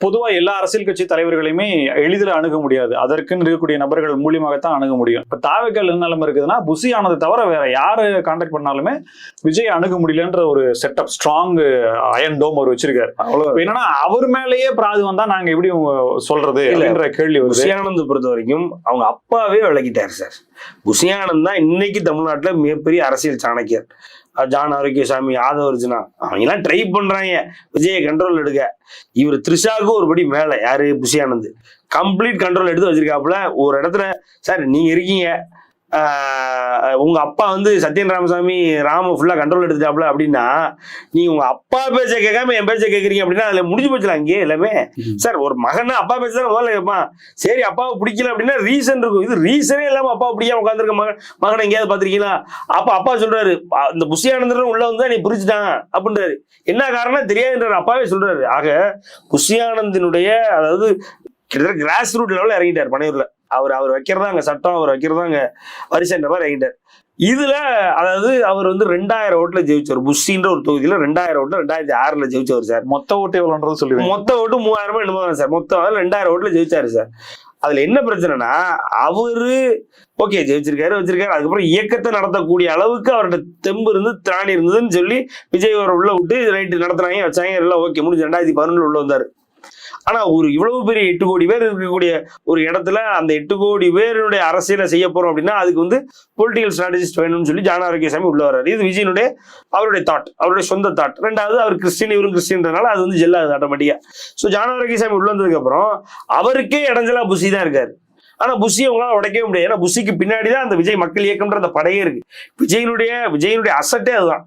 பொதுவா எல்லா அரசியல் கட்சி தலைவர்களையுமே எளிதில் அணுக முடியாது. அதற்குன்னு இருக்கக்கூடிய நபர்கள் மூலியமாகத்தான் அணுக முடியும். இப்ப தாவேக்கால என்ன நிலைமை இருக்குதுன்னா, புசி ஆனதை தவிர வேற யாரு கான்டாக்ட் பண்ணாலுமே விஜய் அணுக முடியலன்ற ஒரு செட்டப் ஸ்ட்ராங் அயன் டோம் அவர் வச்சிருக்காரு. அவ்வளவு என்னன்னா அவர் மேலேயே பிராது வந்தா நாங்க எப்படி சொல்றது அப்படின்ற கேள்வி வருது. புசி ஆனந்த் பொறுத்த வரைக்கும் அவங்க அப்பாவே விளக்கிட்டாரு சார். புசி ஆனந்த் தான் இன்னைக்கு தமிழ்நாட்டுல மிகப்பெரிய அரசியல் சாணக்கியர். ஜான் ஆரோக்கியசாமி, ஆதவ அர்ஜுனா, அவங்க எல்லாம் ட்ரை பண்றாங்க விஜயை கண்ட்ரோல் எடுக்க. இவர் த்ரிஷாவுக்கு ஒரு படி மேல யாரு புசி ஆனந்த் கம்ப்ளீட் கண்ட்ரோல் எடுத்து வச்சிருக்காப்புல. ஒரு இடத்துல சார் நீங்க இருக்கீங்க, உங்க அப்பா வந்து சத்யன் ராமசாமி ராம ஃபுல்லா கண்ட்ரோல் எடுத்துட்டாப்ல அப்படின்னா, நீங்க உங்க அப்பா பேச்ச கேட்காம என் பேச்ச கேட்கறீங்க அப்படின்னா அதுல முடிஞ்சு போச்சுல அங்கே எல்லாமே. சார் ஒரு மகனா அப்பா பேச்ச தான் முதல்ல கேட்பான். சரி அப்பாவை பிடிக்கல அப்படின்னா ரீசன் இருக்கும். இது ரீசனே இல்லாம அப்பாவை பிடிக்காம உட்காந்துருக்க மகனை எங்கேயாவது பாத்திருக்கீங்களா? அப்பா சொல்றாரு, இந்த புசி ஆனந்தன் உள்ள வந்து நீ புரிச்சுட்டாங்க அப்படின்றாரு. என்ன காரணம் தெரியாதுன்றாரு, அப்பாவே சொல்றாரு. ஆக புசி ஆனந்தினுடைய அதாவது கிட்டத்தட்ட கிராஸ் ரூட் லெவலில் இறங்கிட்டார் பனையூர்ல. அவர் வைக்கிறதா அங்க சட்டம், அவர் வைக்கிறதா அங்க வரிசைன்ற மாதிரி இறங்கிட்டார். இதுல அதாவது அவர் வந்து 2000 ஓட்டுல ஜெயிச்சவர். புஷின்ற ஒரு தொகுதியில 2000 ஓட்டுல 2006ல ஜெயிச்சவர் சார். மொத்த ஓட்டு எவ்வளவுன்றது சொல்லுங்க. மொத்த ஓட்டு 3000 என்னமோ சார். மொத்தம் 2000 ஓட்டுல ஜெயிச்சாரு சார். அதுல என்ன பிரச்சனைனா, அவரு ஓகே ஜெயிச்சிருக்காரு வச்சிருக்காரு, அதுக்கப்புறம் இயக்கத்தை நடத்தக்கூடிய அளவுக்கு அவரோட தெம்பு இருந்து திராணி இருந்ததுன்னு சொல்லி விஜய் அவரை உள்ள விட்டு ரைட்டு நடத்துனாங்க வச்சாங்க, எல்லாம் ஓகே முடிஞ்சு 2011 உள்ள வந்தாரு. ஆனா ஒரு இவ்வளவு பெரிய 8 கோடி பேர் இருக்கக்கூடிய ஒரு இடத்துல அந்த 8 கோடி பேருடைய அரசியலை செய்ய போறோம் அப்படின்னா அதுக்கு வந்து பொலிட்டிக்கல் ஸ்ட்ராட்டஜிஸ்ட் வேணும்னு சொல்லி ஜான் ஆரோக்கியசாமி உள்ள வர்றாரு. இது விஜயனுடைய அவருடைய தாட், அவருடைய சொந்த தாட். ரெண்டாவது அவர் கிறிஸ்டின், இவரும் கிறிஸ்டின்றனால அது வந்து ஜெல்லாது ஆட்டோமேட்டிக்கா. ஸோ ஜான் ஆரோக்கியசாமி உள்ள வந்ததுக்கு அப்புறம் அவருக்கே இடைஞ்சலா புசி தான் இருக்காரு. ஆனா புஷியை உங்களால உடைக்கவே முடியாது. ஏன்னா புஷிக்கு பின்னாடிதான் அந்த விஜய் மக்கள் இயக்கம்ன்ற அந்த படையே இருக்கு. விஜயனுடைய அசட்டே அதுதான்.